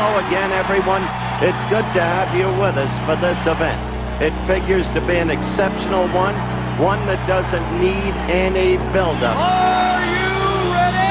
Hello again, everyone. It's good to have you with us for this event. It figures to be an exceptional one that doesn't need any build-up. Are you ready?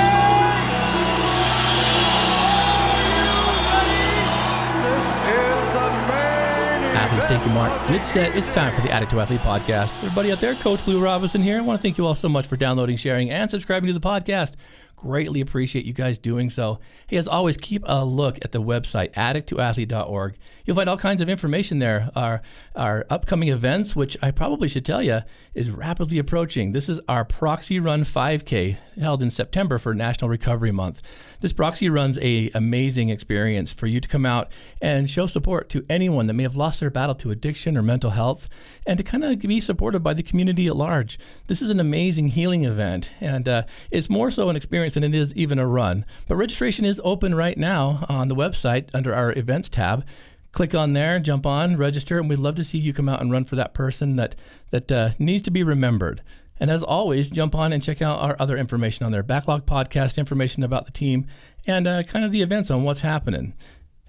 This is the main Athletes, take your mark. Get set. It's time for the Addict II Athlete Podcast. Everybody out there, Coach Blue Robinson here. I want to thank you all so much for downloading, sharing, and subscribing to the podcast. Greatly appreciate you guys doing so. Hey, as always, keep a look at the website, addict2athlete.org. You'll find all kinds of information there. Our upcoming events, which I probably should tell you, is rapidly approaching. This is our Proxy Run 5K held in September for National Recovery Month. This Proxy Run's an amazing experience for you to come out and show support to anyone that may have lost their battle to addiction or mental health, and to kind of be supported by the community at large. This is an amazing healing event, and it's more so an experience than it is even a run. But registration is open right now on the website under our events tab. Click on there, jump on, register, and we'd love to see you come out and run for that person that needs to be remembered. And as always, jump on and check out our other information on there. Backlog podcast information about the team and kind of the events on what's happening.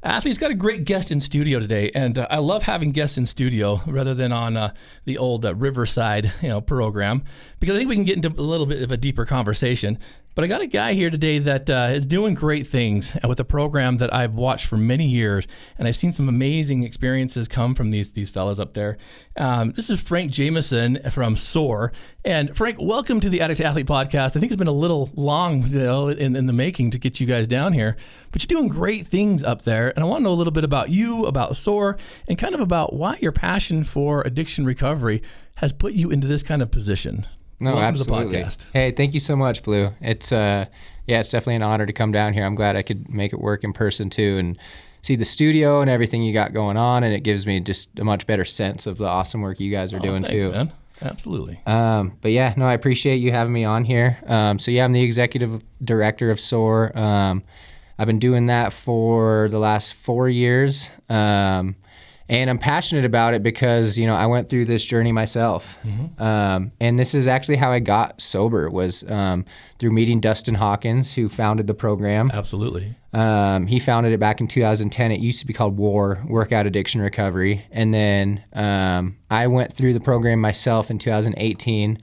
Athlete's got a great guest in studio today, and I love having guests in studio rather than on the old Riverside program, because I think we can get into a little bit of a deeper conversation. But I got a guy here today that is doing great things with a program that I've watched for many years, and I've seen some amazing experiences come from these fellas up there. This is Frank Jameson from S.O.A.Ring. And Frank, welcome to the Addict II Athlete Podcast. I think it's been a little long in the making to get you guys down here, but you're doing great things up there. And I want to know a little bit about you, about S.O.A.Ring, and kind of about why your passion for addiction recovery has put you into this kind of position. No, welcome absolutely. To the podcast. Hey, thank you so much, Blue. It's it's definitely an honor to come down here. I'm glad I could make it work in person too, and see the studio and everything you got going on, and it gives me just a much better sense of the awesome work you guys are doing thanks, too. Man. Absolutely. But yeah, no, I appreciate you having me on here. I'm the executive director of S.O.A.Ring. I've been doing that for the last 4 years. And I'm passionate about it because, I went through this journey myself. Mm-hmm. And this is actually how I got sober, was through meeting Dustin Hawkins, who founded the program. Absolutely. He founded it back in 2010. It used to be called WAR, Workout Addiction Recovery. And then I went through the program myself in 2018.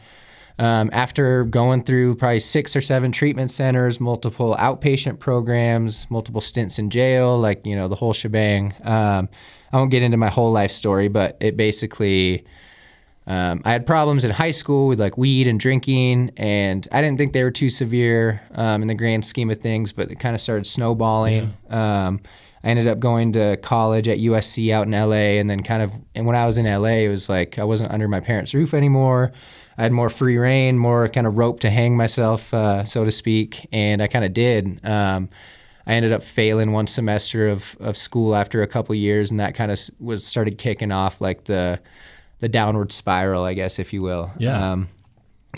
After going through probably 6 or 7 treatment centers, multiple outpatient programs, multiple stints in jail, the whole shebang. I won't get into my whole life story, but it basically, I had problems in high school with weed and drinking, and I didn't think they were too severe in the grand scheme of things, but it kind of started snowballing. Yeah. I ended up going to college at USC out in LA, and then and when I was in LA, it was I wasn't under my parents' roof anymore. I had more free reign, more kind of rope to hang myself, so to speak, and I kind of did. I ended up failing one semester of school after a couple years, and that kind of started kicking off the downward spiral, I guess, if you will. Yeah.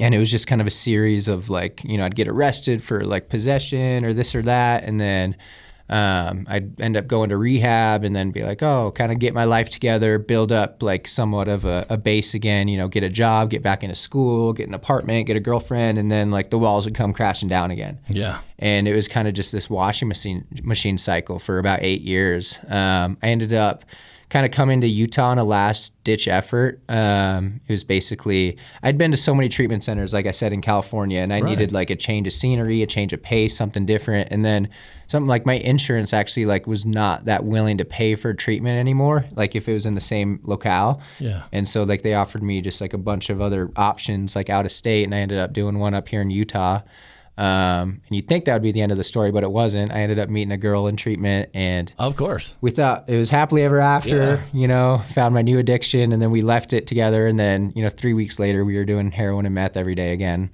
And it was just kind of a series of I'd get arrested for possession or this or that, and then I'd end up going to rehab and then be kind of get my life together, build up somewhat of a base again, get a job, get back into school, get an apartment, get a girlfriend, and then the walls would come crashing down again. Yeah. And it was kind of just this washing machine cycle for about 8 years. I ended up kind of coming to Utah in a last-ditch effort. It was basically, I'd been to so many treatment centers, like I said, in California, and I needed a change of scenery, a change of pace, something different. And then something my insurance actually was not that willing to pay for treatment anymore, if it was in the same locale. Yeah. And so they offered me just a bunch of other options out of state, and I ended up doing one up here in Utah. And you'd think that would be the end of the story, but it wasn't. I ended up meeting a girl in treatment, and of course we thought it was happily ever after. Found my new addiction, and then we left it together, and then 3 weeks later we were doing heroin and meth every day again.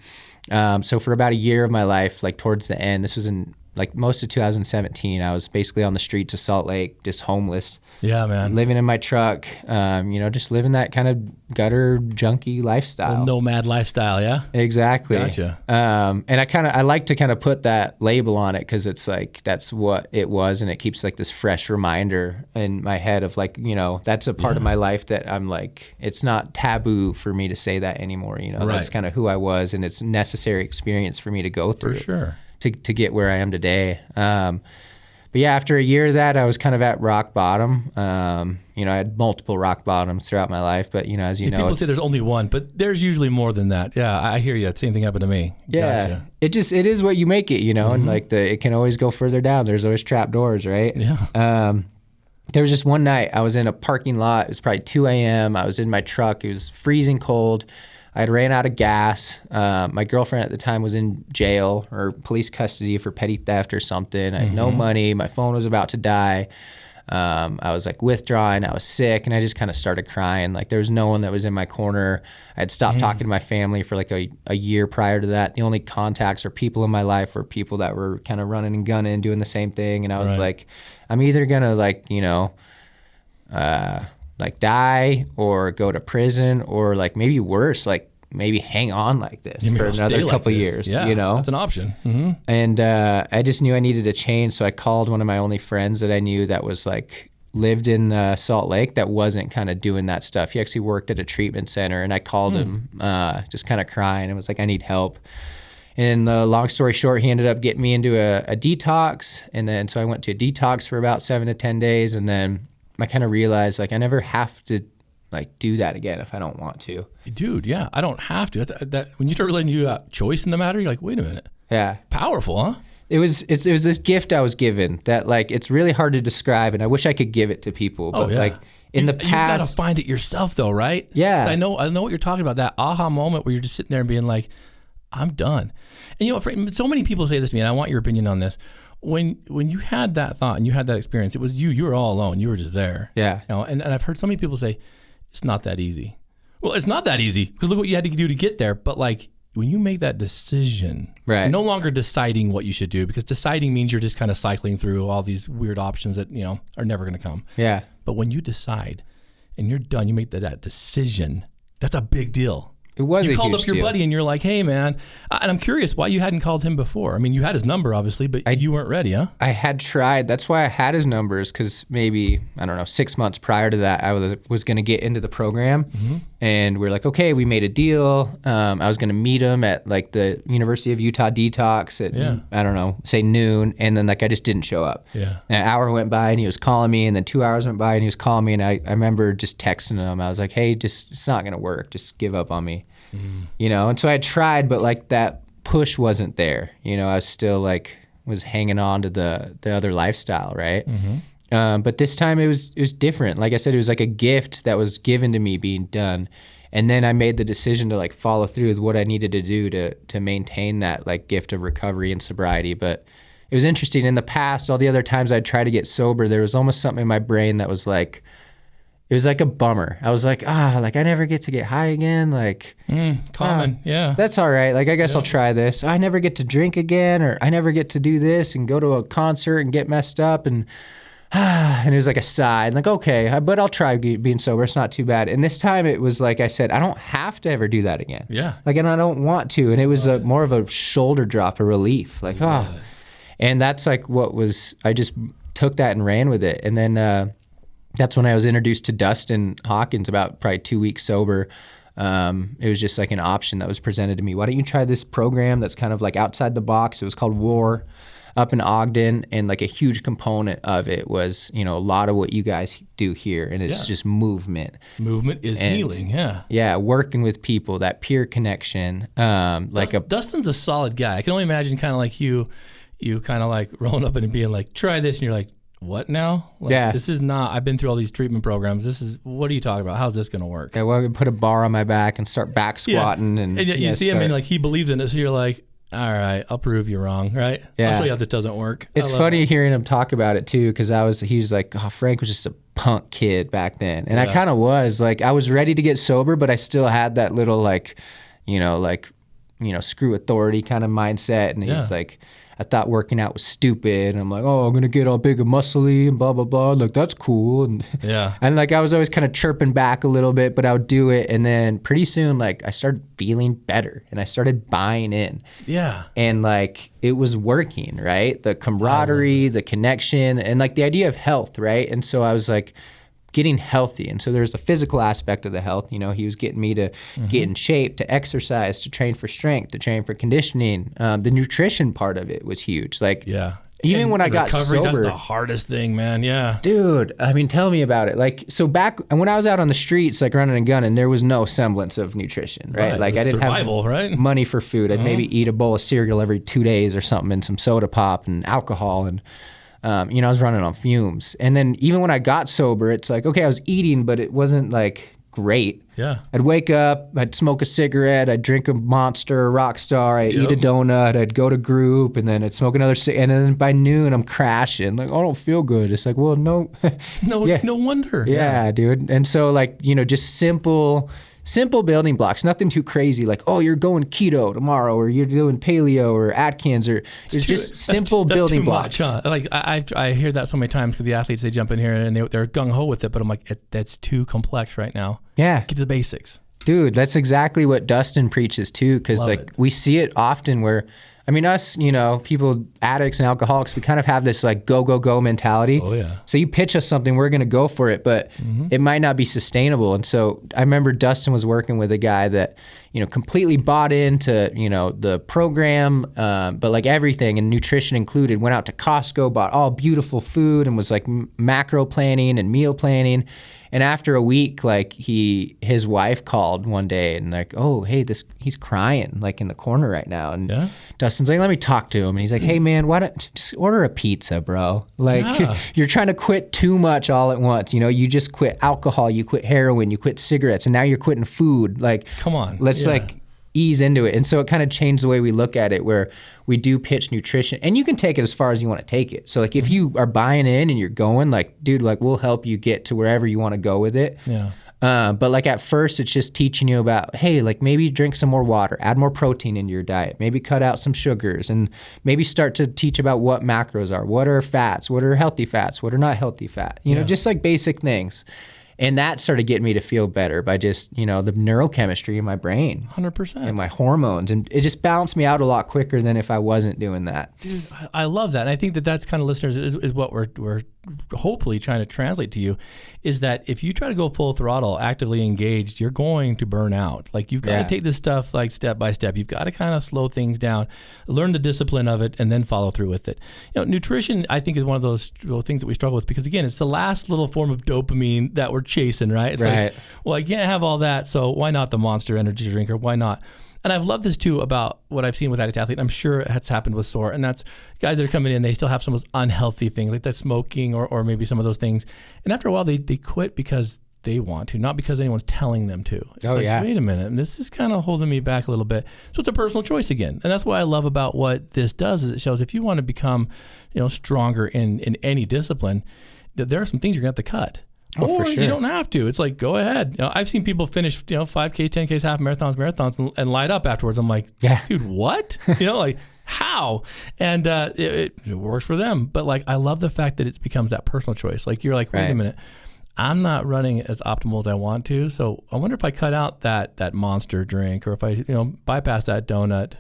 So for about a year of my life, towards the end, this was in most of 2017, I was basically on the streets of Salt Lake, just homeless. Yeah, man. Living in my truck, just living that kind of gutter junkie lifestyle. The nomad lifestyle, yeah? Exactly. Gotcha. And I like to kind of put that label on it, because it's that's what it was, and it keeps this fresh reminder in my head of that's a part of my life that I'm it's not taboo for me to say that anymore. Right. That's kind of who I was, and it's a necessary experience for me to go through. For sure. To get where I am today. But yeah, after a year of that, I was kind of at rock bottom. You know, I had multiple rock bottoms throughout my life, but you know, as you know, people say there's only one, but there's usually more than that. Yeah, I hear you. Same thing happened to me. Yeah, Gotcha. it is what you make it, you know, and like it can always go further down. There's always trap doors, right? Yeah. There was just one night I was in a parking lot. It was probably 2 a.m. I was in my truck. It was freezing cold. I had ran out of gas. My girlfriend at the time was in jail or police custody for petty theft or something. I had no money. My phone was about to die. I was like withdrawing. I was sick, and I just kind of started crying. Like there was no one that was in my corner. I had stopped talking to my family for like a year prior to that. The only contacts or people in my life were people that were kind of running and gunning, doing the same thing. And I was like, I'm either gonna like, you know, like die or go to prison or like maybe worse, like maybe hang on like this for another couple years, you know? That's an option. And I just knew I needed a change. So I called one of my only friends that I knew that was like, lived in Salt Lake that wasn't kind of doing that stuff. He actually worked at a treatment center, and I called him just kind of crying and was like, I need help. And long story short, he ended up getting me into a detox. And then, so I went to a detox for about 7 to 10 days. And then I kind of realized like, I never have to like do that again if I don't want to. Dude, yeah, I don't have to. That when you start letting you got choice in the matter, you're like, wait a minute. Yeah. Powerful, huh? It was this gift I was given that like, it's really hard to describe, and I wish I could give it to people. But like in the past, you gotta find it yourself though, right? Yeah. I know what you're talking about. That aha moment where you're just sitting there and being like, I'm done. And you know, so many people say this to me, and I want your opinion on this. When you had that thought and you had that experience, it was you were all alone. You were just there. Yeah. You know, and I've heard so many people say, it's not that easy. Well, it's not that easy because look what you had to do to get there. But like when you make that decision, right, you're no longer deciding what you should do, because deciding means you're just kind of cycling through all these weird options that, you know, are never going to come. Yeah. But when you decide and you're done, you make that decision, that's a big deal. It was a huge deal. You called up your buddy and you're like, hey, man, and I'm curious why you hadn't called him before. I mean, you had his number, obviously, but you weren't ready, huh? I had tried. That's why I had his numbers, because maybe, I don't know, 6 months prior to that, I was going to get into the program. And we're like, okay, we made a deal. I was going to meet him at like the University of Utah detox at, I don't know, say noon. And then like I just didn't show up. Yeah. And an hour went by and he was calling me, and then 2 hours went by and he was calling me. And I remember just texting him. I was like, hey, it's not going to work. Just give up on me. You know, and so I tried, but like that push wasn't there. You know, I was still like was hanging on to the other lifestyle, right? But this time it was different. Like I said, it was like a gift that was given to me being done, and then I made the decision to like follow through with what I needed to do to maintain that like gift of recovery and sobriety. But it was interesting. In the past, all the other times I'd try to get sober, there was almost something in my brain that was like, it was like a bummer. I was like, like I never get to get high again. Like, common, yeah. That's all right. Like, I guess I'll try this. I never get to drink again, or I never get to do this and go to a concert and get messed up. And it was like a sigh. And like, okay, but I'll try being sober. It's not too bad. And this time it was like I said, I don't have to ever do that again. Yeah. Like, and I don't want to. And it was more of a shoulder drop, a relief. Like, and that's like I just took that and ran with it. And then, that's when I was introduced to Dustin Hawkins, about probably 2 weeks sober. It was just like an option that was presented to me. Why don't you try this program that's kind of like outside the box? It was called WAR up in Ogden, and like a huge component of it was, you know, a lot of what you guys do here, and it's just movement. Movement is healing, Yeah, working with people, that peer connection. Dustin's a solid guy. I can only imagine kind of like you kind of like rolling up and being like, try this, and you're like, what now? Like, this is not, I've been through all these treatment programs. What are you talking about? How's this going to work? Yeah, well, I could put a bar on my back and start back squatting. And you see him and like he believes in it. So you're like, all right, I'll prove you wrong, right? Yeah. I'll show you how this doesn't work. It's funny hearing him talk about it too, because he was like, Frank was just a punk kid back then. And I kind of was. Like, I was ready to get sober, but I still had that little screw authority kind of mindset. And he's like, I thought working out was stupid. And I'm like, I'm going to get all big and muscly and blah, blah, blah. Like, that's cool. And and like, I was always kind of chirping back a little bit, but I would do it. And then pretty soon, like, I started feeling better and I started buying in. Yeah. And like, it was working, right? The camaraderie, the connection, and like the idea of health, right? And so I was like, getting healthy. And so there's a physical aspect of the health. You know, he was getting me to get in shape, to exercise, to train for strength, to train for conditioning. The nutrition part of it was huge. Like, Even when I got recovery, sober, that's the hardest thing, man. Yeah. dude, I mean, tell me about it. Like, so back when I was out on the streets, like running and gunning, there was no semblance of nutrition, right? Like, I didn't survival, have right? money for food. I'd maybe eat a bowl of cereal every 2 days or something, and some soda pop and alcohol, and I was running on fumes. And then even when I got sober, it's like, okay, I was eating, but it wasn't like great. Yeah. I'd wake up, I'd smoke a cigarette, I'd drink a Monster, Rockstar, I'd eat a donut, I'd go to group, and then I'd smoke another and then by noon I'm crashing. Like, I don't feel good. It's like, well, no. No wonder. Yeah, dude. And so like, just simple building blocks, nothing too crazy. Like, oh, you're going keto tomorrow, or you're doing paleo or Atkins, or it's just simple building blocks. Much, huh? Like I hear that so many times because the athletes, they jump in here and they're gung ho with it, but I'm like, that's too complex right now. Yeah. Get to the basics. Dude, that's exactly what Dustin preaches too, because we see it often where, I mean, us, people, addicts and alcoholics, we kind of have this like go mentality. Oh, yeah. So you pitch us something, we're going to go for it, but it might not be sustainable. And so I remember Dustin was working with a guy that, completely bought into, the program, but like everything and nutrition included, went out to Costco, bought all beautiful food and was like macro planning and meal planning. And after a week, like his wife called one day and like, oh, hey, he's crying like in the corner right now. And Dustin's like, let me talk to him. And he's like, hey man, why don't just order a pizza, bro? Like you're trying to quit too much all at once. You just quit alcohol, you quit heroin, you quit cigarettes, and now you're quitting food. Like, come on, let's like ease into it. And so it kind of changed the way we look at it, where we do pitch nutrition, and you can take it as far as you want to take it. So like if you are buying in and you're going, like, dude, like we'll help you get to wherever you want to go with it. Yeah. But like at first it's just teaching you about, hey, like maybe drink some more water, add more protein into your diet, maybe cut out some sugars, and maybe start to teach about what macros are, what are fats, what are healthy fats, what are not healthy fat, just like basic things. And that started getting me to feel better by just, the neurochemistry in my brain. 100%. And my hormones. And it just balanced me out a lot quicker than if I wasn't doing that. Dude, I love that. And I think that's kind of, listeners, is what we're hopefully trying to translate to you, is that if you try to go full throttle, actively engaged, you're going to burn out. Like, you've got to take this stuff like step by step. You've got to kind of slow things down, learn the discipline of it, and then follow through with it. Nutrition, I think, is one of those things that we struggle with, because again, it's the last little form of dopamine that we're chasing, right? It's like, well, I can't have all that, so why not the Monster energy drink, or why not? And I've loved this too about what I've seen with Addict Athlete. I'm sure it's happened with S.O.A.R., and that's guys that are coming in, they still have some of those unhealthy things, like that smoking or maybe some of those things. And after a while, they quit because they want to, not because anyone's telling them to. It's wait a minute, this is kind of holding me back a little bit. So it's a personal choice again. And that's what I love about what this does, is it shows if you want to become, stronger in any discipline, that there are some things you're going to have to cut. Or you don't have to. It's like, go ahead. I've seen people finish, 5Ks, 10Ks, half marathons, and light up afterwards. I'm like, dude, what? Like, how? And it works for them. But like, I love the fact that it becomes that personal choice. Like, you're like, wait a minute, I'm not running as optimal as I want to. So I wonder if I cut out that Monster drink, or if I, bypass that donut,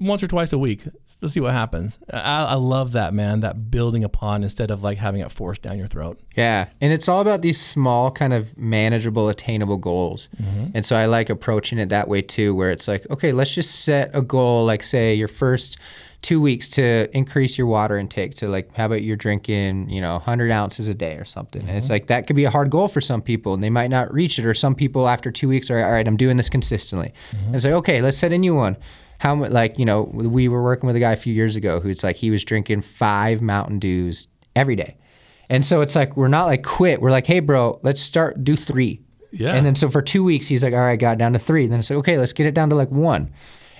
once or twice a week. Let's see what happens. I love that, man, that building upon instead of like having it forced down your throat. Yeah. And it's all about these small kind of manageable, attainable goals. And so I like approaching it that way too, where it's like, okay, let's just set a goal, like say your first 2 weeks to increase your water intake to like, how about you're drinking, 100 ounces a day or something. And it's like, that could be a hard goal for some people and they might not reach it. Or some people after 2 weeks are, all right, I'm doing this consistently. And it's like, okay, let's set a new one. How much, like, we were working with a guy a few years ago who's like, he was drinking 5 Mountain Dews every day. And so it's like, we're not like quit. We're like, hey bro, let's do 3. Yeah. And then so for 2 weeks, he's like, all right, got it down to 3. Then it's like, okay, let's get it down to like 1.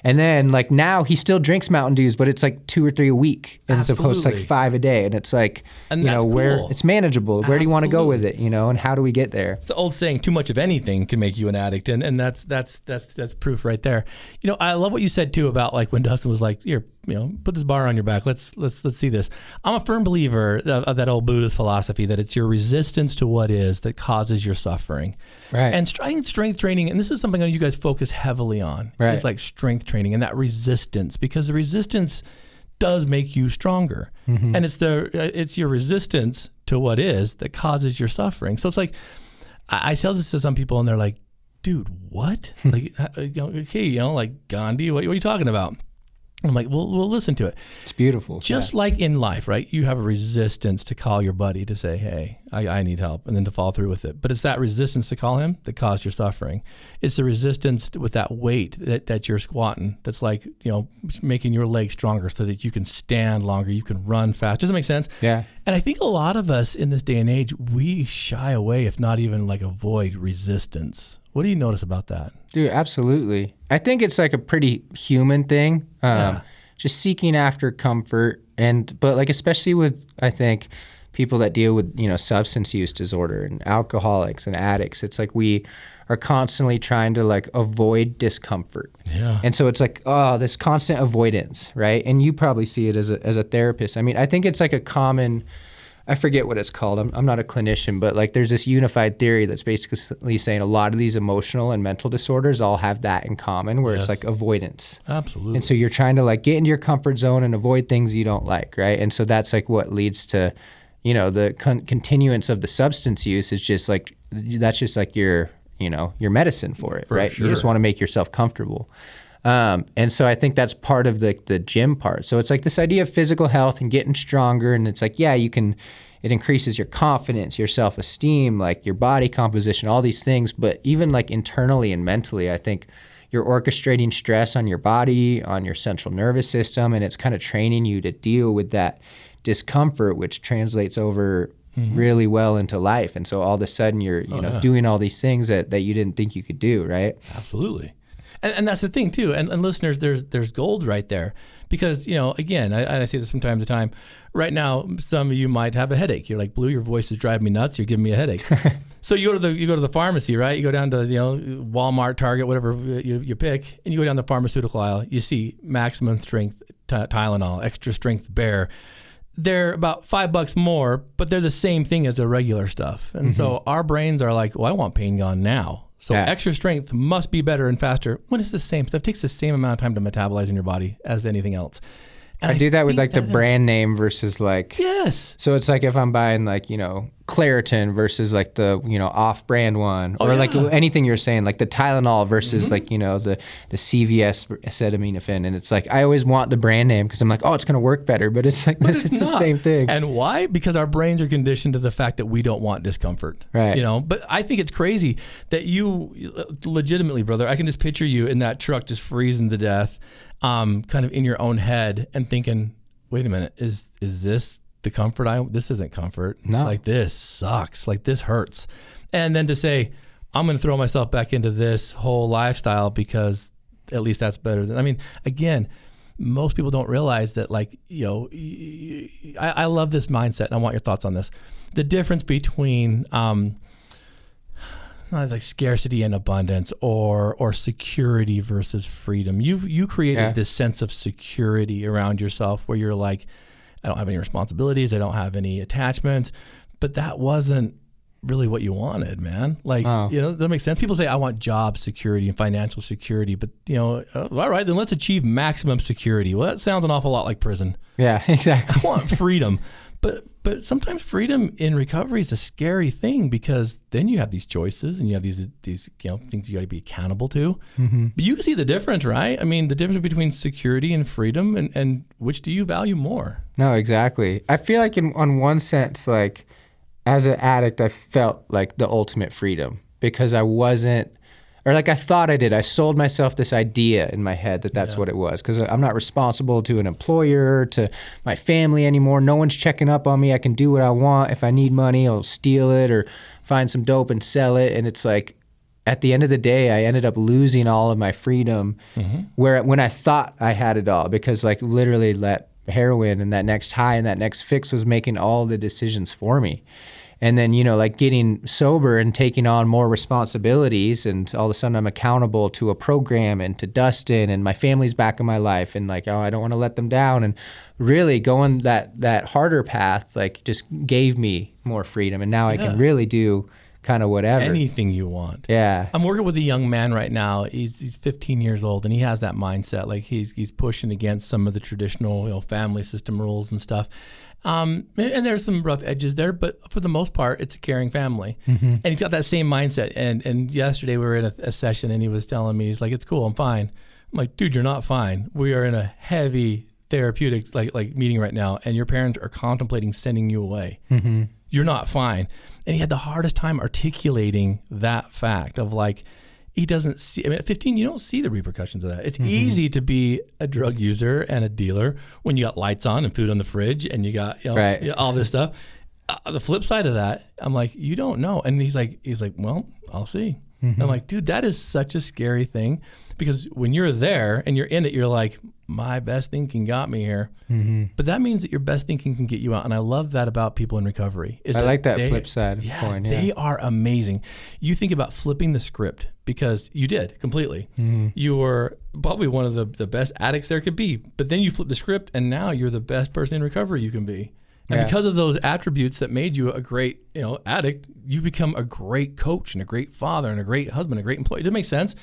And then like now he still drinks Mountain Dews, but it's like 2 or 3 a week as opposed to like 5 a day. And it's like, where it's manageable. Where do you want to go with it? And how do we get there? It's the old saying, too much of anything can make you an addict. And that's proof right there. I love what you said too about like when Dustin was like, here, put this bar on your back. Let's see this. I'm a firm believer of that old Buddhist philosophy that it's your resistance to what is that causes your suffering. Right. And strength training, and this is something that you guys focus heavily on. Right. It's like strength training and that resistance, because the resistance does make you stronger. And it's your resistance to what is that causes your suffering. So it's like, I tell this to some people and they're like, dude, what? Like, okay, like Gandhi, what are you talking about? I'm like, well, we'll listen to it. It's beautiful. Just like in life, right? You have a resistance to call your buddy to say, hey, I need help, and then to follow through with it. But it's that resistance to call him that caused your suffering. It's the resistance with that weight that you're squatting that's like, making your legs stronger so that you can stand longer, you can run fast. Does that make sense? Yeah. And I think a lot of us in this day and age, we shy away, if not even like avoid resistance. What do you notice about that? Dude, absolutely. I think it's like a pretty human thing. Just seeking after comfort, but like especially with, I think, people that deal with substance use disorder and alcoholics and addicts. It's like we are constantly trying to like avoid discomfort. Yeah. And so it's like, this constant avoidance, right? And you probably see it as a therapist. I mean, I think it's like a common, I forget what it's called. I'm not a clinician, but like there's this unified theory that's basically saying a lot of these emotional and mental disorders all have that in common, where it's like avoidance. Absolutely. And so you're trying to like get into your comfort zone and avoid things you don't like, right? And so that's like what leads to, the continuance of the substance use is just like, that's just like your medicine for it, right? Sure. You just want to make yourself comfortable. And so I think that's part of the gym part. So it's like this idea of physical health and getting stronger. And it's like, it increases your confidence, your self-esteem, like your body composition, all these things. But even like internally and mentally, I think you're orchestrating stress on your body, on your central nervous system, and it's kind of training you to deal with that discomfort, which translates over really well into life. And so all of a sudden you're, doing all these things that you didn't think you could do, right? Absolutely. And that's the thing too. And listeners, there's gold right there, because again, I say this from time to time. Right now, some of you might have a headache. You're like, Blue, your voice is driving me nuts. You're giving me a headache. So you go to the pharmacy, right? You go down to Walmart, Target, whatever you pick, and you go down the pharmaceutical aisle. You see maximum strength Tylenol, extra strength Bear. They're about $5 more, but they're the same thing as the regular stuff. And so our brains are like, well, I want pain gone now. So extra strength must be better and faster when it's the same stuff. It takes the same amount of time to metabolize in your body as anything else. And I do that with like the brand name versus like, yes. So it's like if I'm buying like, Claritin versus like the, off-brand one, or like anything you're saying, like the Tylenol versus like, the CVS acetaminophen. And it's like, I always want the brand name because I'm like, it's going to work better, but it's like, it's the same thing. And why? Because our brains are conditioned to the fact that we don't want discomfort. Right. But I think it's crazy that you legitimately, brother, I can just picture you in that truck just freezing to death, kind of in your own head and thinking, wait a minute, is this the comfort this isn't comfort. No. Like this sucks. Like this hurts. And then to say, I'm going to throw myself back into this whole lifestyle because at least that's better than, again, most people don't realize that I love this mindset and I want your thoughts on this. The difference between, like scarcity and abundance or security versus freedom. You created this sense of security around yourself where you're like, I don't have any responsibilities. I don't have any attachments, but that wasn't really what you wanted, man. Like, that makes sense. People say, I want job security and financial security, but all right, then let's achieve maximum security. Well, that sounds an awful lot like prison. Yeah, exactly. I want freedom, but sometimes freedom in recovery is a scary thing because then you have these choices and you have these things you got to be accountable to. But you can see the difference, right? The difference between security and freedom, and which do you value more? No, exactly. I feel like on one sense, like as an addict, I felt like the ultimate freedom because I wasn't, or like I thought I did. I sold myself this idea in my head that's what it was, because I'm not responsible to an employer, to my family anymore. No one's checking up on me. I can do what I want. If I need money, I'll steal it or find some dope and sell it. And it's like, at the end of the day, I ended up losing all of my freedom when I thought I had it all, because like literally that heroin and that next high and that next fix was making all the decisions for me. And then, like getting sober and taking on more responsibilities, and all of a sudden I'm accountable to a program and to Dustin, and my family's back in my life, and like, I don't want to let them down. And really going that harder path, like just gave me more freedom. And now I can really do kind of whatever. Anything you want. Yeah. I'm working with a young man right now. He's 15 years old, and he has that mindset. Like he's pushing against some of the traditional, family system rules and stuff. And there's some rough edges there, but for the most part, it's a caring family. And he's got that same mindset. And yesterday we were in a session, and he was telling me, he's like, it's cool, I'm fine. I'm I'm like, dude, you're not fine. We are in a heavy therapeutic like meeting right now, and your parents are contemplating sending you away. Mm-hmm. You're not fine. And he had the hardest time articulating that fact of like, he doesn't see, I mean, at 15, you don't see the repercussions of that. It's easy to be a drug user and a dealer when you got lights on and food on the fridge and you got, you know, all this stuff. The flip side of that, I'm like, you don't know. And he's like, well, I'll see. Mm-hmm. I'm like, dude, that is such a scary thing, because when you're there and you're in it, you're like, my best thinking got me here. Mm-hmm. But that means that your best thinking can get you out. And I love that about people in recovery. I like that flip side point. Yeah. They are amazing. You think about flipping the script, because you did completely. Mm-hmm. You were probably one of the best addicts there could be. But then you flip the script and now you're the best person in recovery you can be. And because of those attributes that made you a great, addict, you become a great coach and a great father and a great husband, a great employee. Does it make sense?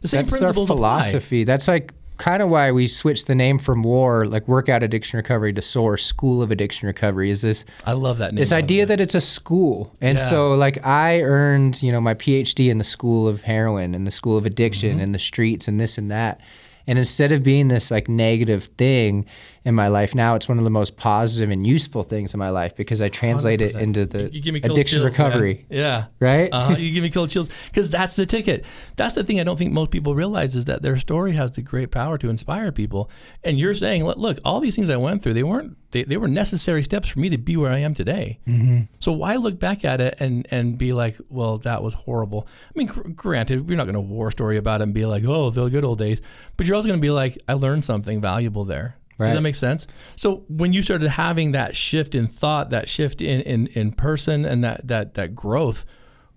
The same principles our philosophy. Apply. That's like kind of why we switched the name from WAR, like Workout Addiction Recovery, to S.O.A.R, School of Addiction Recovery. Is this? I love that name. This idea that it's a school, and so like I earned, my PhD in the School of Heroin and the School of Addiction and the streets and this and that. And instead of being this like negative thing in my life, now it's one of the most positive and useful things in my life, because I translate 100%. It into the addiction chills, recovery. Man. Yeah. Right? You give me cold chills, because that's the ticket. That's the thing I don't think most people realize, is that their story has the great power to inspire people. And you're saying, look, all these things I went through, they were necessary steps for me to be where I am today. Mm-hmm. So why look back at it and be like, well, that was horrible. I mean, granted, we're not going to war story about it and be like, oh, the good old days. But you're also going to be like, I learned something valuable there. Right. Does that make sense? So when you started having that shift in thought, that shift in person, and that growth,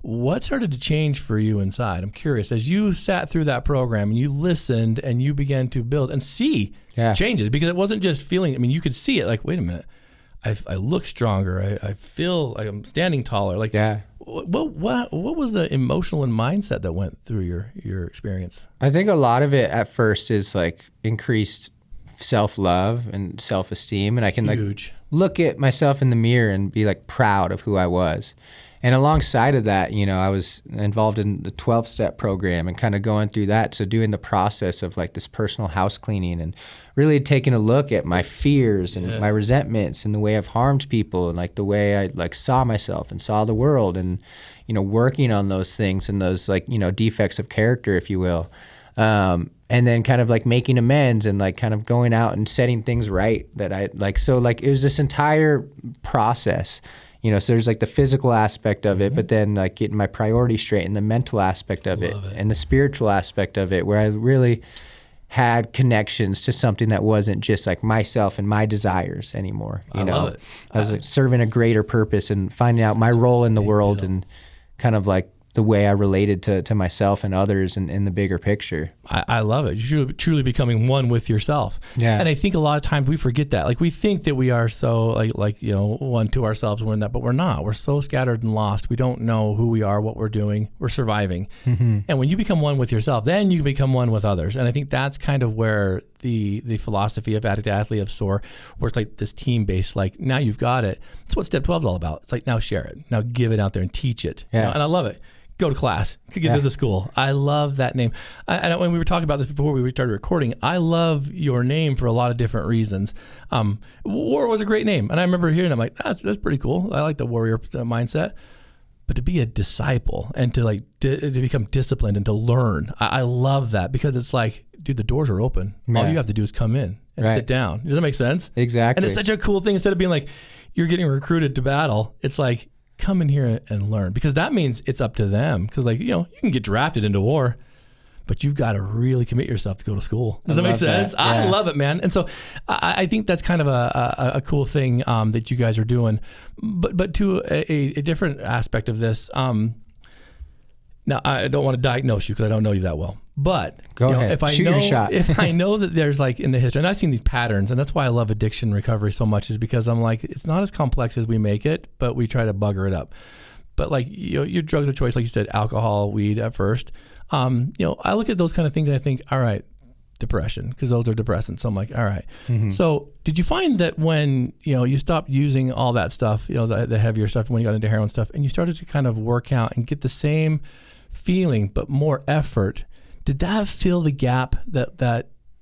what started to change for you inside? I'm curious. As you sat through that program and you listened and you began to build and see changes, because it wasn't just feeling. I mean, you could see it. Like, wait a minute, I look stronger. I feel like I'm standing taller. Like, what was the emotional and mindset that went through your experience? I think a lot of it at first is like increased self-love and self-esteem, and I can like look at myself in the mirror and be like proud of who I was. And alongside of that, I was involved in the 12-step program and kind of going through that. So doing the process of like this personal house cleaning and really taking a look at my fears and my resentments and the way I've harmed people and like the way I like saw myself and saw the world, and, working on those things and those like, defects of character, if you will. And then kind of like making amends and like kind of going out and setting things right that I like. So like it was this entire process, so there's like the physical aspect of it, but then like getting my priorities straight and the mental aspect of it and the spiritual aspect of it, where I really had connections to something that wasn't just like myself and my desires anymore. I love it. I was like serving a greater purpose and finding out my role in the world and kind of like the way I related to myself and others in the bigger picture. I love it. You're truly becoming one with yourself. Yeah. And I think a lot of times we forget that. Like we think that we are so like one to ourselves and we're in that, but we're not. We're so scattered and lost. We don't know who we are, what we're doing. We're surviving. Mm-hmm. And when you become one with yourself, then you can become one with others. And I think that's kind of where the philosophy of Addict II Athlete, of S.O.A.R, where it's like this team-based, like now you've got it. That's what Step 12 is all about. It's like now share it. Now give it out there and teach it. Yeah. And I love it. Go to class, get to the school. I love that name. And when we were talking about this before we started recording, I love your name for a lot of different reasons. War was a great name. And I remember hearing it, I'm like, that's pretty cool. I like the warrior mindset. But to be a disciple and to like to become disciplined and to learn, I love that, because it's like, dude, the doors are open. Yeah. All you have to do is come in and sit down. Does that make sense? Exactly. And it's such a cool thing. Instead of being like, you're getting recruited to battle, it's like, come in here and learn, because that means it's up to them. Because like, you can get drafted into war, but you've got to really commit yourself to go to school. Does that make sense? Yeah. I love it, man. And so I think that's kind of a cool thing that you guys are doing. But to a different aspect of this, now I don't want to diagnose you because I don't know you that well. But go ahead. If I know that there's like in the history, and I've seen these patterns, and that's why I love addiction recovery so much, is because I'm like, it's not as complex as we make it, but we try to bugger it up. But like, your drugs of choice, like you said, alcohol, weed at first. I look at those kind of things and I think, all right, depression, because those are depressants. So I'm like, all right. Mm-hmm. So did you find that when, you stopped using all that stuff, the heavier stuff, when you got into heroin stuff, and you started to kind of work out and get the same feeling, but more effort, Did that fill the gap that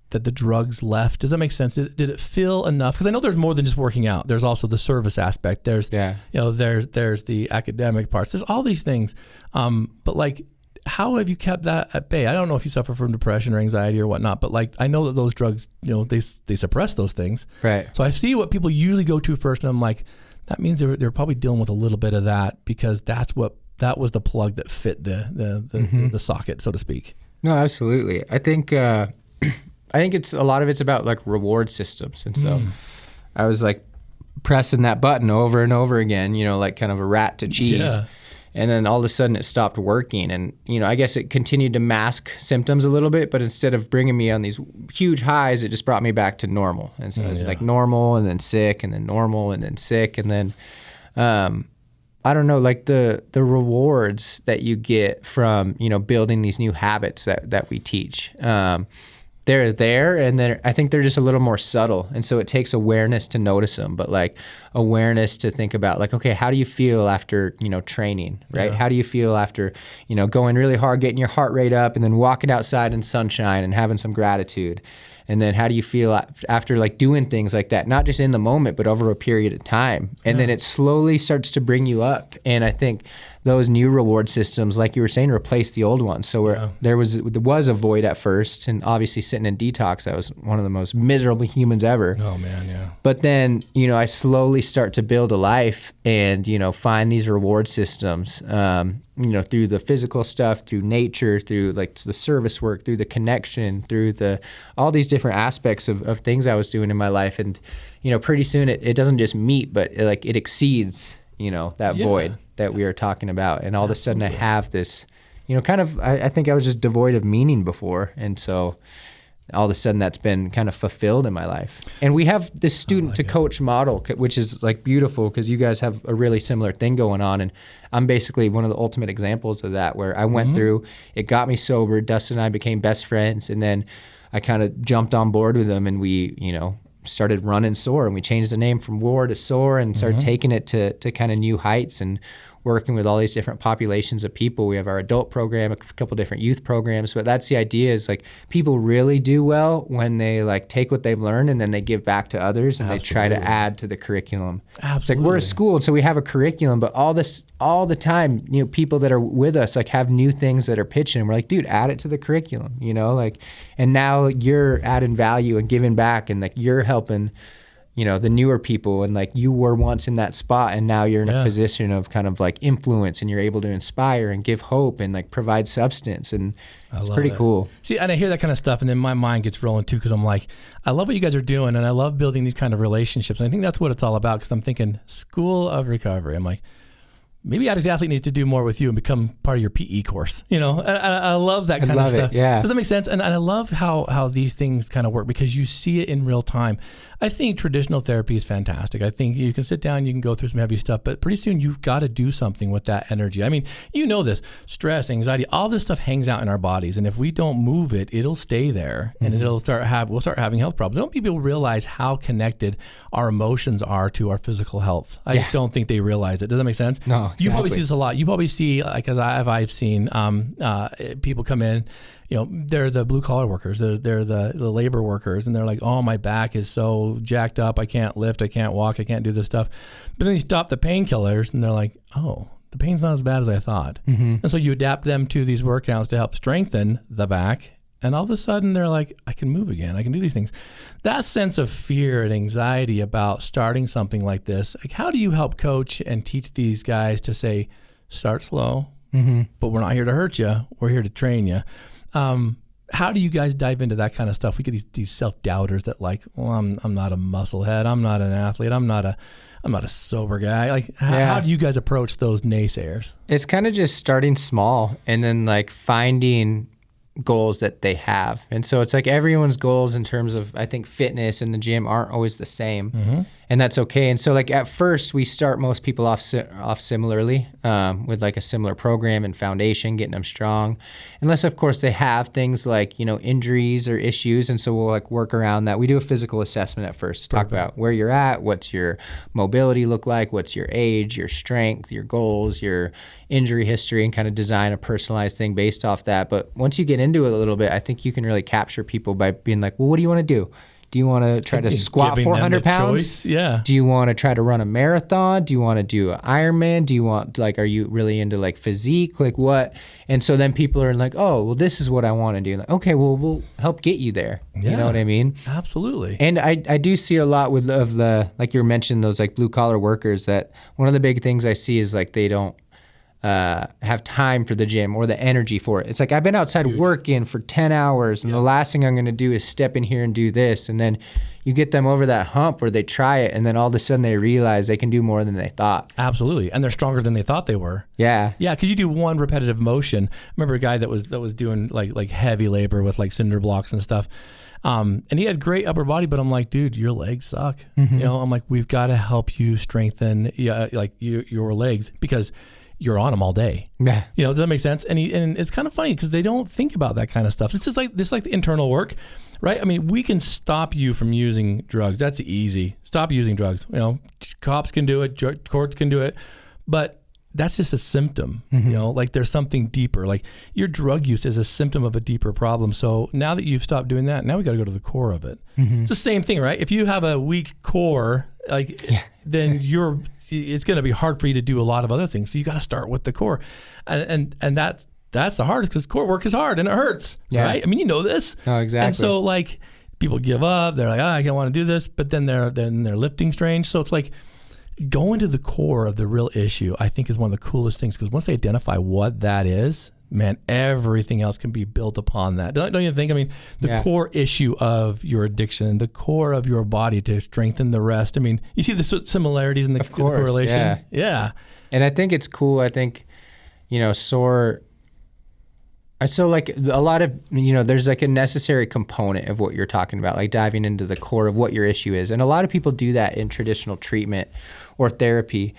the drugs left? Does that make sense? Did it fill enough? Because I know there's more than just working out. There's also the service aspect. There's there's the academic parts. There's all these things. But like, how have you kept that at bay? I don't know if you suffer from depression or anxiety or whatnot, but like, I know that those drugs, they suppress those things. Right. So I see what people usually go to first, and I'm like, that means they're probably dealing with a little bit of that, because that was the plug that fit the socket, so to speak. No, absolutely. I think it's a lot of it's about like reward systems, and so I was like pressing that button over and over again, like kind of a rat to cheese. Yeah. And then all of a sudden it stopped working. And, I guess it continued to mask symptoms a little bit, but instead of bringing me on these huge highs, it just brought me back to normal. And so it was like normal and then sick and then normal and then sick. And then, I don't know, like the rewards that you get from, building these new habits that we teach. They're there, and I think they're just a little more subtle. And so it takes awareness to notice them, but like awareness to think about like, okay, how do you feel after, training, right? Yeah. How do you feel after, going really hard, getting your heart rate up, and then walking outside in sunshine and having some gratitude? And then how do you feel after like doing things like that, not just in the moment, but over a period of time? And then it slowly starts to bring you up. And I think those new reward systems, like you were saying, replace the old ones. So there was a void at first, and obviously sitting in detox, I was one of the most miserable humans ever. Oh man, yeah. But then, I slowly start to build a life and, find these reward systems, through the physical stuff, through nature, through like the service work, through the connection, through all these different aspects of things I was doing in my life. And, pretty soon it doesn't just meet, but it exceeds, that void that we were talking about. And all of a sudden I have this, I think I was just devoid of meaning before. And so all of a sudden that's been kind of fulfilled in my life. And we have this student to coach model, which is like beautiful, because you guys have a really similar thing going on. And I'm basically one of the ultimate examples of that, where I went through, it got me sober. Dustin and I became best friends. And then I kind of jumped on board with him, and we, started running S.O.A.R, and we changed the name from WAR to S.O.A.R and started taking it to kind of new heights and working with all these different populations of people. We have our adult program, a couple different youth programs, but that's the idea, is like people really do well when they like take what they've learned and then they give back to others, and they try to add to the curriculum. Absolutely. It's like we're a school, and so we have a curriculum, but all the time, people that are with us like have new things that are pitching, and we're like, dude, add it to the curriculum, and now you're adding value and giving back, and like you're helping the newer people, and like you were once in that spot, and now you're in a position of kind of like influence, and you're able to inspire and give hope and like provide substance, and it's pretty cool. See, and I hear that kind of stuff, and then my mind gets rolling too, because I'm like, I love what you guys are doing, and I love building these kind of relationships, and I think that's what it's all about, because I'm thinking School of Recovery. I'm like, maybe Addict Athlete needs to do more with you and become part of your PE course. I love that kind of stuff. Yeah. Does that make sense? And I love how these things kind of work, because you see it in real time. I think traditional therapy is fantastic. I think you can sit down, you can go through some heavy stuff, but pretty soon you've got to do something with that energy. I mean, this, stress, anxiety, all this stuff hangs out in our bodies. And if we don't move it, it'll stay there, and we'll start having health problems. I don't think people realize how connected our emotions are to our physical health. I just don't think they realize it. Does that make sense? No, exactly. You probably see this a lot. You probably see, like, as I've seen people come in, they're the blue collar workers, they're the labor workers, and they're like, oh, my back is so jacked up, I can't lift, I can't walk, I can't do this stuff. But then you stop the painkillers, and they're like, oh, the pain's not as bad as I thought. And so you adapt them to these workouts to help strengthen the back, and all of a sudden they're like, I can move again, I can do these things. That sense of fear and anxiety about starting something like this, like, how do you help coach and teach these guys to say, start slow, but we're not here to hurt you, we're here to train you? How do you guys dive into that kind of stuff? We get these self-doubters that like, well, I'm not a musclehead, I'm not an athlete, I'm not a sober guy. Like, how do you guys approach those naysayers? It's kind of just starting small, and then like finding goals that they have. And so it's like everyone's goals in terms of, I think, fitness in the gym aren't always the same. And that's okay. And so like at first we start most people off similarly with like a similar program and foundation, getting them strong, unless of course they have things like, you know, injuries or issues. And so we'll like work around that. We do a physical assessment at first to talk about where you're at, what's your mobility look like, what's your age, your strength, your goals, your injury history, and kind of design a personalized thing based off that. But once you get into it a little bit, I think you can really capture people by being like, well, what do you want to do? Do you want to try to squat 400 pounds? Choice. Yeah. Do you want to try to run a marathon? Do you want to do an Ironman? Do you want, like, are you really into like physique? Like what? And so then people are like, oh, well, this is what I want to do. Like, okay, well, we'll help get you there. Yeah. You know what I mean? Absolutely. And I do see a lot of the, like you mentioned, those like blue collar workers, that one of the big things I see is like they don't have time for the gym or the energy for it. It's like, I've been outside working for 10 hours and the last thing I'm going to do is step in here and do this. And then you get them over that hump where they try it and then all of a sudden they realize they can do more than they thought. Absolutely. And they're stronger than they thought they were. Yeah. Yeah, because you do one repetitive motion. I remember a guy that was doing like heavy labor with like cinder blocks and stuff. And he had great upper body, but I'm like, dude, your legs suck. You know, I'm like, we've got to help you strengthen like your legs because you're on them all day. Yeah. You know, does that make sense? And it's kind of funny because they don't think about that kind of stuff. It's just like the internal work, right? I mean, we can stop you from using drugs. That's easy. Stop using drugs. You know, cops can do it, courts can do it, but that's just a symptom. You know, like there's something deeper. Like your drug use is a symptom of a deeper problem. So now that you've stopped doing that, now we got to go to the core of it. It's the same thing, right? If you have a weak core, like then it's going to be hard for you to do a lot of other things. So you got to start with the core, and that's the hardest because core work is hard and it hurts, right? I mean, you know this. Oh, exactly. And so like people give up. They're like, I don't want to do this, but then they're lifting strange. So it's like going to the core of the real issue. I think is one of the coolest things because once they identify what that is, man, everything else can be built upon that. Don't you think? I mean, the core issue of your addiction, the core of your body to strengthen the rest. I mean, you see the similarities in the correlation. Yeah. And I think it's cool. I think, you know, SOAR, so like a lot of, you know, there's like a necessary component of what you're talking about, like diving into the core of what your issue is. And a lot of people do that in traditional treatment or therapy.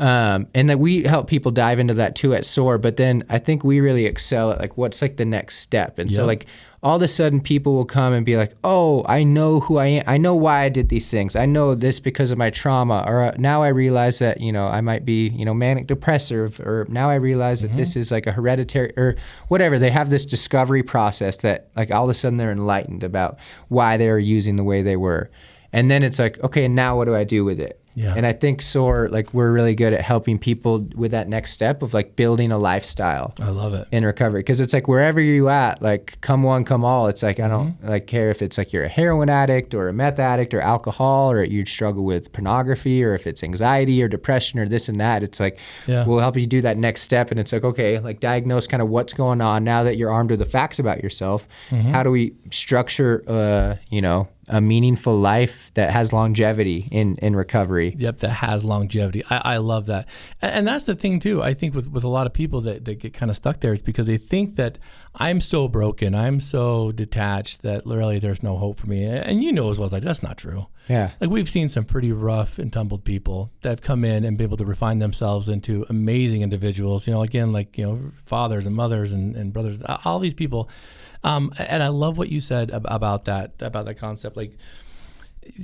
And that we help people dive into that too at SOAR, but then I think we really excel at like what's like the next step. And so like all of a sudden people will come and be like, oh, I know who I am. I know why I did these things. I know this because of my trauma. Or now I realize that, you know, I might be, you know, manic depressive, or now I realize that this is like a hereditary or whatever. They have this discovery process that like all of a sudden they're enlightened about why they are using the way they were. And then it's like, okay, now what do I do with it? Yeah. And I think SOAR, like we're really good at helping people with that next step of like building a lifestyle. I love it. In recovery. Because it's like wherever you at, like come one, come all. It's like I don't like care if it's like you're a heroin addict or a meth addict or alcohol, or you struggle with pornography, or if it's anxiety or depression or this and that. It's like we'll help you do that next step. And it's like, okay, like diagnose kind of what's going on now that you're armed with the facts about yourself. How do we structure you know, a meaningful life that has longevity in recovery? Yep, that has longevity. I love that. And that's the thing too, I think with a lot of people that get kind of stuck there is because they think that I'm so broken, I'm so detached that really there's no hope for me. And you know as well as that's not true. Yeah. Like we've seen some pretty rough and tumbled people that have come in and been able to refine themselves into amazing individuals. You know, again, like, you know, fathers and mothers and brothers, all these people. And I love what you said about that concept, like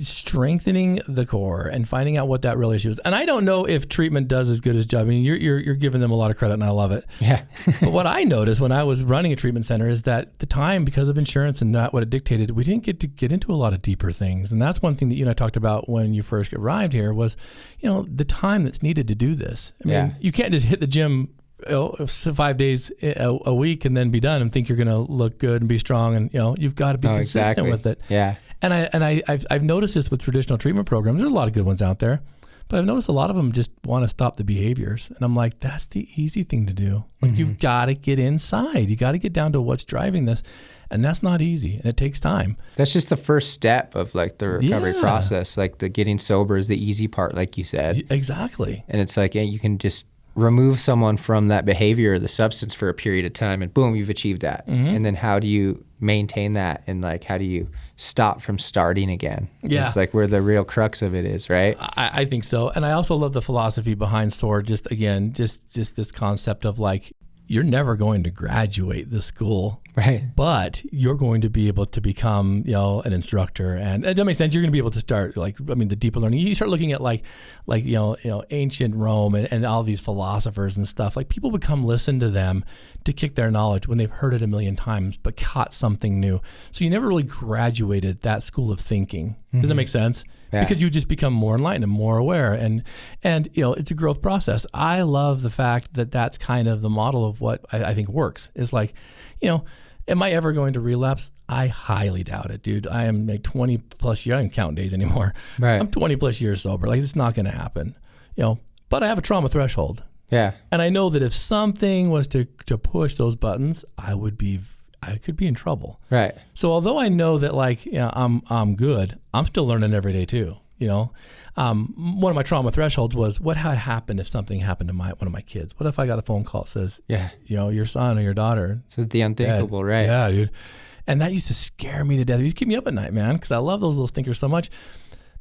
strengthening the core and finding out what that real issue is. And I don't know if treatment does as good as job. I mean, you're giving them a lot of credit, and I love it. Yeah. But what I noticed when I was running a treatment center is that the time, because of insurance and not what it dictated, we didn't get into a lot of deeper things. And that's one thing that you and I talked about when you first arrived here was, you know, the time that's needed to do this. I mean, you can't just hit the gym 5 days a week and then be done and think you're going to look good and be strong, and you know you've got to be consistent with it. Yeah. And I've noticed this with traditional treatment programs. There's a lot of good ones out there, but I've noticed a lot of them just want to stop the behaviors, and I'm like, that's the easy thing to do. Like you've got to get inside. You got to get down to what's driving this, and that's not easy, and it takes time. That's just the first step of like the recovery process. Like the getting sober is the easy part, like you said. Exactly. And it's like you can just remove someone from that behavior or the substance for a period of time, and boom, you've achieved that. And then how do you maintain that, and like how do you stop from starting again? Yeah. It's like where the real crux of it is, right? I think so. And I also love the philosophy behind SOAR. Just this concept of like, you're never going to graduate the school, Right. but you're going to be able to become, an instructor, and that makes sense. You're going to be able to start the deeper learning. You start looking at like ancient Rome and all these philosophers and stuff. Like, people would come listen to them to kick their knowledge when they've heard it a million times, but caught something new. So you never really graduated that school of thinking. Does that make sense? Yeah. Because you just become more enlightened and more aware, and it's a growth process. I love the fact that that's kind of the model of what I think works. Is like, am I ever going to relapse? I highly doubt it, dude. I am like 20 plus years. I don't count days anymore. Right. I'm 20 plus years sober. Like, it's not going to happen. But I have a trauma threshold. Yeah. And I know that if something was to push those buttons, I could be in trouble. Right. So although I know that I'm good, I'm still learning every day too. One of my trauma thresholds was, what had happened if something happened to one of my kids? What if I got a phone call that says, your son or your daughter? So the unthinkable, dead. right? Yeah, dude. And that used to scare me to death. It used to keep me up at night, man, because I love those little stinkers so much.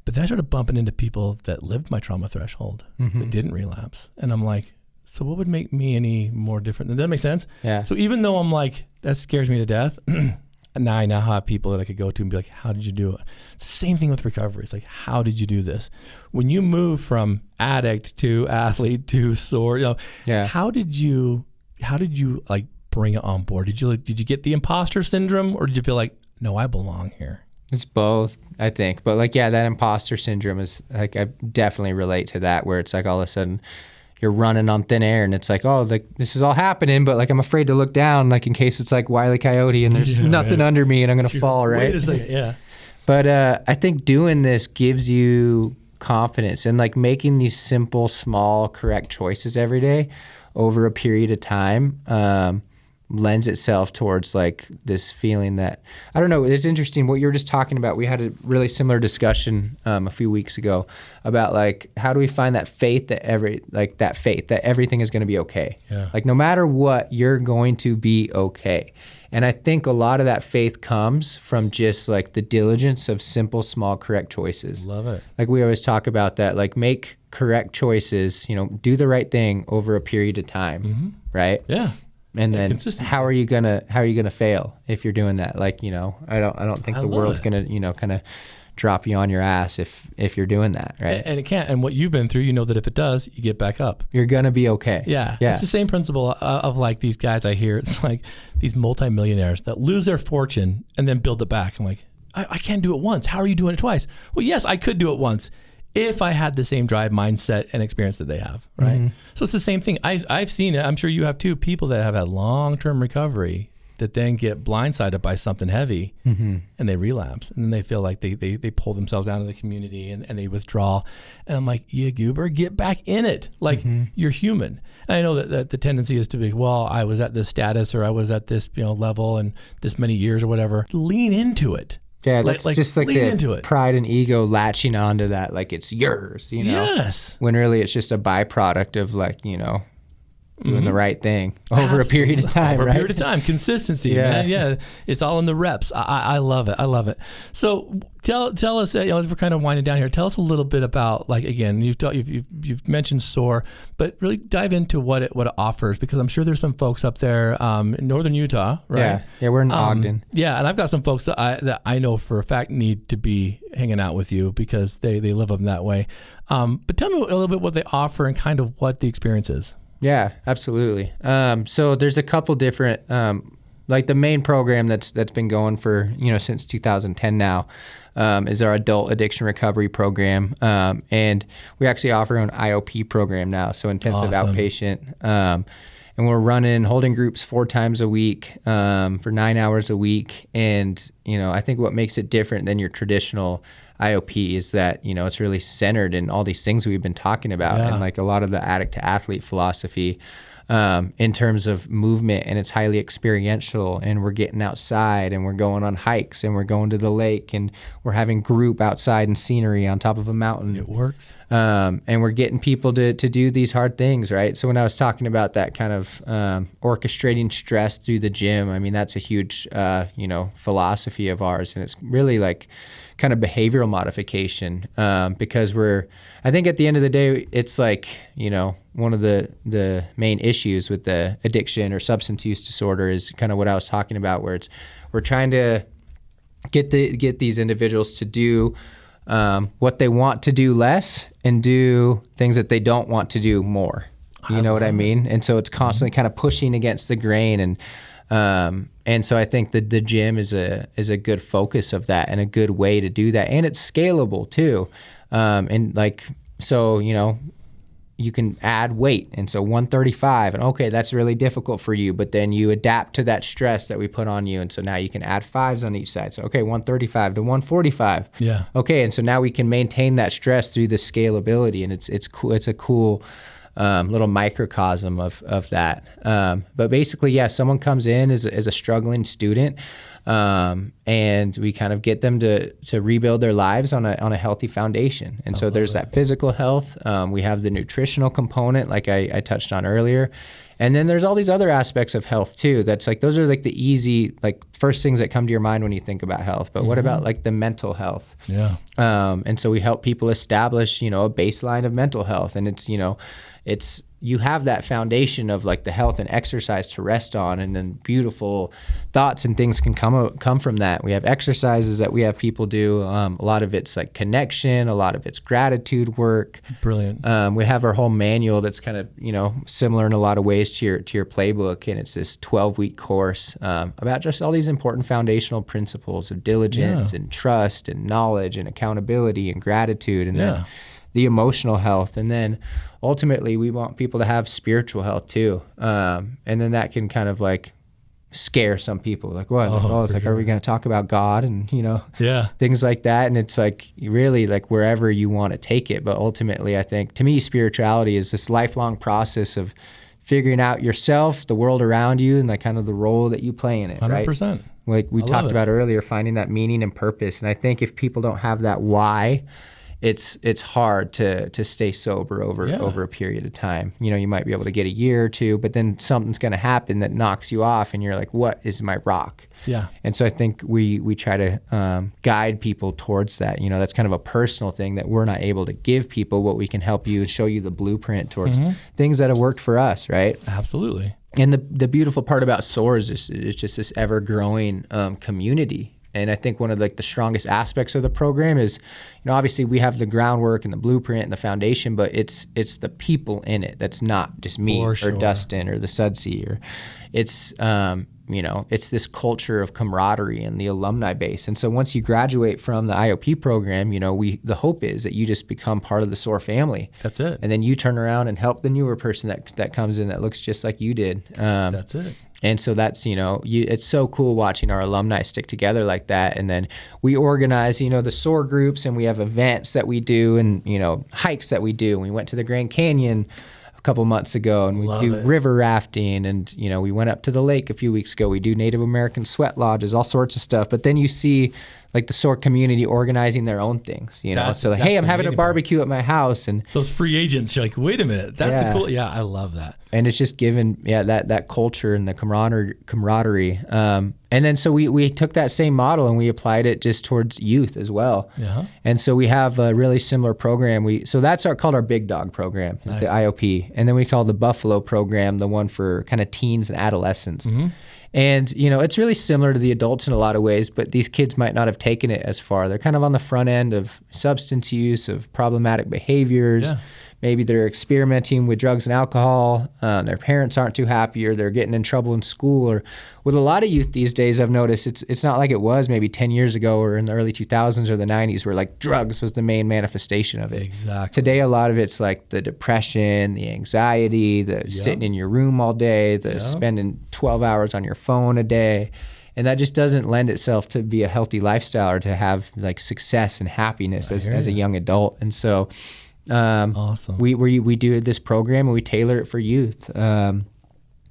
But then I started bumping into people that lived my trauma threshold, that didn't relapse. And I'm like, so what would make me any more different? Does that make sense? Yeah. So even though I'm like, that scares me to death, now I have people that I could go to and be like, how did you do it? It's the same thing with recovery. It's like, how did you do this? When you move from addict to athlete to SOAR, how did you like bring it on board? Did you get the imposter syndrome, or did you feel like, no, I belong here? It's both, I think. But that imposter syndrome is like, I definitely relate to that, where it's like all of a sudden you're running on thin air, and it's like, oh, this is all happening, but I'm afraid to look down, in case it's like Wile E. Coyote and there's nothing under me and I'm gonna fall, right? Wait a second, yeah. But I think doing this gives you confidence, and making these simple, small, correct choices every day over a period of time lends itself towards this feeling that, I don't know, it's interesting what you were just talking about. We had a really similar discussion a few weeks ago about how do we find that faith that everything is going to be okay. Yeah. No matter what, you're going to be okay. And I think a lot of that faith comes from just the diligence of simple, small, correct choices. Love it. We always talk about that, make correct choices, do the right thing over a period of time, right? Yeah. And then how are you gonna fail if you're doing that? I don't think the world's gonna kind of drop you on your ass if you're doing that, right? And it can't. And what you've been through, you know that if it does, you get back up. You're gonna be okay. Yeah. It's the same principle of these guys I hear. It's like these multimillionaires that lose their fortune and then build it back. I'm like, I can't do it once. How are you doing it twice? Well, yes, I could do it once if I had the same drive, mindset, and experience that they have, right? Mm-hmm. So it's the same thing. I've seen it. I'm sure you have too. People that have had long-term recovery that then get blindsided by something heavy, and they relapse, and then they feel like they pull themselves out of the community and they withdraw. And I'm like, yeah, goober, get back in it. You're human. And I know that the tendency is to be, well, I was at this status, or I was at this level and this many years or whatever. Lean into it. Yeah, that's just the it. Pride and ego latching onto that, it's yours, Yes. When really it's just a byproduct of doing the right thing over a period of time, over right? a period of time, consistency, man. Yeah, it's all in the reps. I love it. I love it. So tell us, as we're kind of winding down here, tell us a little bit about, again, you've mentioned SOAR, but really dive into what it offers, because I'm sure there's some folks up there in northern Utah, right? Yeah, we're in Ogden. Yeah, and I've got some folks that I know for a fact need to be hanging out with you because they live them that way. But tell me a little bit what they offer and kind of what the experience is. Yeah, absolutely. So there's a couple different, the main program that's been going for, since 2010 now, is our adult addiction recovery program. And we actually offer an IOP program now, so intensive outpatient. And we're running holding groups 4 times a week for 9 hours a week. And, I think what makes it different than your traditional IOP is that, you know, it's really centered in all these things we've been talking about, and like a lot of the Addict to Athlete philosophy in terms of movement, and it's highly experiential, and we're getting outside and we're going on hikes and we're going to the lake and we're having group outside and scenery on top of a mountain. It works. And we're getting people to do these hard things, right? So when I was talking about that kind of orchestrating stress through the gym, I mean, that's a huge, you know, philosophy of ours. And it's really like kind of behavioral modification, because I think at the end of the day, it's like, you know, one of the main issues with the addiction or substance use disorder is kind of what I was talking about, where we're trying to get these individuals to do what they want to do less and do things that they don't want to do more. You know what I mean? And so it's constantly kind of pushing against the grain, and so I think that the gym is a good focus of that and a good way to do that, and it's scalable too. And like, so, you know, you can add weight, and so 135, and okay, that's really difficult for you, but then you adapt to that stress that we put on you, and so now you can add 5s on each side. So okay, 135 to 145. Yeah. Okay, and so now we can maintain that stress through the scalability, and it's cool. It's a cool little microcosm of that. But basically, yeah, someone comes in as a struggling student, and we kind of get them to rebuild their lives on a healthy foundation. And so there's that physical health. We have the nutritional component, like I touched on earlier. And then there's all these other aspects of health too. That's like, those are like the easy, like first things that come to your mind when you think about health. But what about like the mental health? Yeah. And so we help people establish, you know, a baseline of mental health. And it's, you know, you have that foundation of like the health and exercise to rest on, and then beautiful thoughts and things can come from that. We have exercises that we have people do. A lot of it's like connection, a lot of it's gratitude work. Brilliant. We have our whole manual that's kind of, you know, similar in a lot of ways to your playbook, and it's this 12-week course about just all these important foundational principles of diligence and trust and knowledge and accountability and gratitude, and then the emotional health. And then ultimately we want people to have spiritual health too. And then that can kind of like scare some people, like, what? It's like, are we going to talk about God and, you know, things like that? And it's like, really like wherever you want to take it. But ultimately, I think to me, spirituality is this lifelong process of figuring out yourself, the world around you, and like kind of the role that you play in it. 100%. Right? Like we talked about earlier, finding that meaning and purpose. And I think if people don't have that why, it's hard to stay sober over a period of time. You know, you might be able to get a year or two, but then something's going to happen that knocks you off, and you're like, what is my rock? Yeah. And so I think we try to guide people towards that. You know, that's kind of a personal thing that we're not able to give people. What we can help you and show you the blueprint towards things that have worked for us, right? Absolutely. And the beautiful part about S.O.A.R is just this ever-growing community. And I think one of like the strongest aspects of the program is, you know, obviously we have the groundwork and the blueprint and the foundation, but it's the people in it. That's not just me or Dustin or the Sudsy, or it's, you know, it's this culture of camaraderie and the alumni base. And so once you graduate from the IOP program, you know, the hope is that you just become part of the S.O.A.R family. That's it. And then you turn around and help the newer person that comes in that looks just like you did. That's it. And so that's, you know, it's so cool watching our alumni stick together like that. And then we organize, you know, the S.O.A.R groups, and we have events that we do, and, you know, hikes that we do. We went to the Grand Canyon a couple months ago, and we do river rafting, and, you know, we went up to the lake a few weeks ago. We do Native American sweat lodges, all sorts of stuff. But then you see like the S.O.A.R community organizing their own things, you know. So like, hey, I'm having a barbecue at my house, and those free agents, you're like, wait a minute, that's the cool. Yeah, I love that. And it's just given that culture and the camaraderie. And then so we took that same model and we applied it just towards youth as well. Yeah. And so we have a really similar program. So that's called our Big Dog program, is the IOP. And then we call the Buffalo program the one for kind of teens and adolescents. And, you know, it's really similar to the adults in a lot of ways, but these kids might not have taken it as far. They're kind of on the front end of substance use, of problematic behaviors. Yeah. Maybe they're experimenting with drugs and alcohol. Their parents aren't too happy, or they're getting in trouble in school. Or with a lot of youth these days, I've noticed it's not like it was maybe 10 years ago or in the early 2000s or the 90s, where like drugs was the main manifestation of it. Exactly. Today, a lot of it's like the depression, the anxiety, the sitting in your room all day, the spending 12 hours on your phone a day. And that just doesn't lend itself to be a healthy lifestyle or to have like success and happiness as a young adult. And so awesome. We do this program and we tailor it for youth.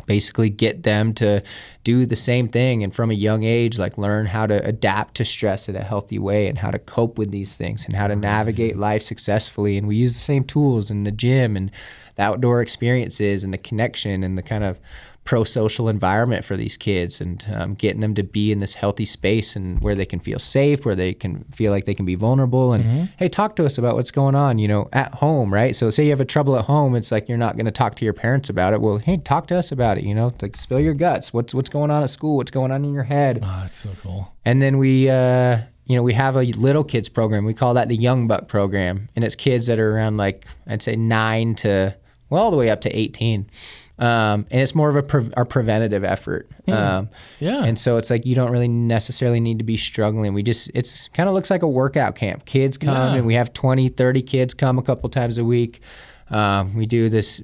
Basically get them to do the same thing, and from a young age, like learn how to adapt to stress in a healthy way and how to cope with these things and how to navigate life successfully. And we use the same tools in the gym and the outdoor experiences and the connection and the kind of pro-social environment for these kids, and getting them to be in this healthy space and where they can feel safe, where they can feel like they can be vulnerable, and hey, talk to us about what's going on, at home, right? So say you have a trouble at home, it's like you're not going to talk to your parents about it. Well, hey, talk to us about it, like spill your guts. What's going on at school? What's going on in your head? Oh, that's so cool. And then we we have a little kids program. We call that the Young Buck program, and it's kids that are around like, I'd say 9 to, all the way up to 18. And it's more of our preventative effort. And so it's like, you don't really necessarily need to be struggling. It's kind of looks like a workout camp. Kids come and we have 20, 30 kids come a couple times a week. We do this,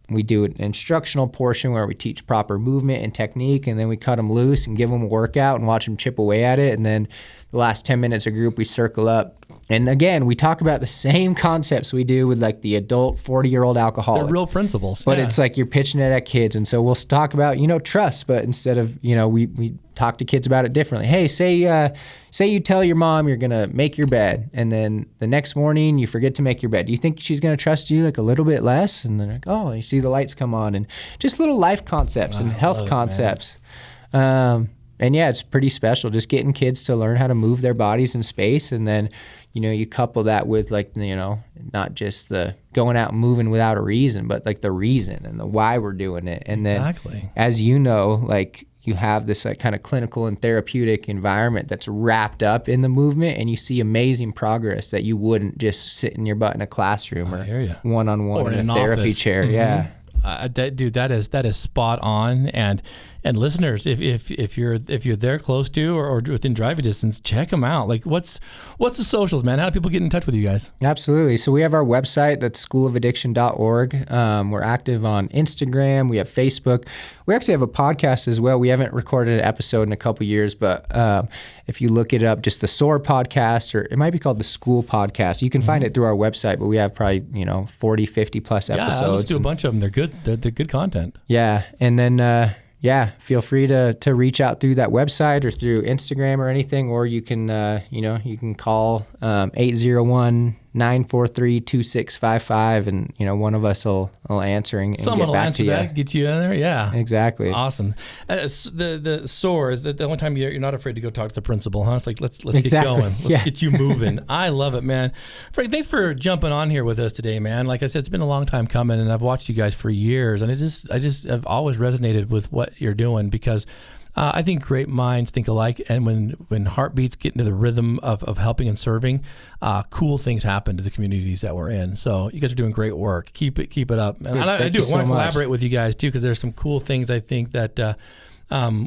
we do an instructional portion where we teach proper movement and technique, and then we cut them loose and give them a workout and watch them chip away at it. And then the last 10 minutes a group, we circle up. And again, we talk about the same concepts we do with like the adult 40-year-old alcoholic. They're real principles. But it's like you're pitching it at kids. And so we'll talk about, trust, but instead of, we talk to kids about it differently. Hey, say you tell your mom you're going to make your bed, and then the next morning you forget to make your bed. Do you think she's going to trust you like a little bit less? And they're like, oh, you see the lights come on, and just little life concepts and health concepts. And yeah, it's pretty special just getting kids to learn how to move their bodies in space. And then, you couple that with like, not just the going out and moving without a reason, but like the reason and the why we're doing it. And then, as you know, like you have this like kind of clinical and therapeutic environment that's wrapped up in the movement, and you see amazing progress that you wouldn't just sit in your butt in a classroom or one-on-one in a therapy chair. Yeah. That is spot on. And listeners, if you're there close to or within driving distance, check them out. Like what's the socials, man? How do people get in touch with you guys? Absolutely. So we have our website, that's schoolofaddiction.org. We're active on Instagram. We have Facebook. We actually have a podcast as well. We haven't recorded an episode in a couple years, but if you look it up, just the S.O.A.R podcast, or it might be called the School Podcast. You can find it through our website, but we have probably 40, 50 plus episodes. Yeah, let's do a bunch of them. They're good. They're good content. Yeah, and then feel free to reach out through that website or through Instagram or anything, or you can you can call 801-943-2655, and one of us will answer and someone get back will answer to you. That, get you in there. Yeah, exactly. Awesome. The S.O.A.R is the only time you're not afraid to go talk to the principal, huh? It's like let's get going. Let's get you moving. I love it, man. Frank, thanks for jumping on here with us today, man. Like I said, it's been a long time coming, and I've watched you guys for years, and I just have always resonated with what you're doing, because I think great minds think alike, and when heartbeats get into the rhythm of helping and serving, cool things happen to the communities that we're in. So you guys are doing great work. Keep it up. And I do want to collaborate with you guys too, because there's some cool things I think that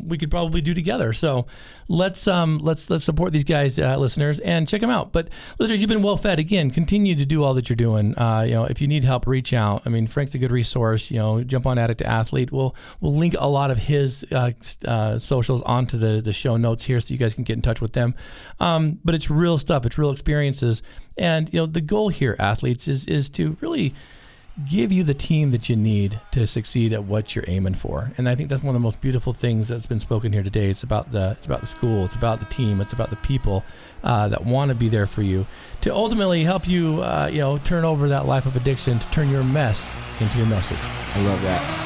we could probably do together. So let's support these guys, listeners, and check them out. But listeners, you've been well fed. Again, continue to do all that you're doing. If you need help, reach out. I mean, Frank's a good resource. Jump on Addict II Athlete. We'll link a lot of his socials onto the show notes here, so you guys can get in touch with them. But it's real stuff. It's real experiences. And the goal here, athletes, is to really give you the team that you need to succeed at what you're aiming for. And I think that's one of the most beautiful things that's been spoken here today. It's about the school. It's about the team. It's about the people that want to be there for you to ultimately help you, turn over that life of addiction, to turn your mess into your message. I love that.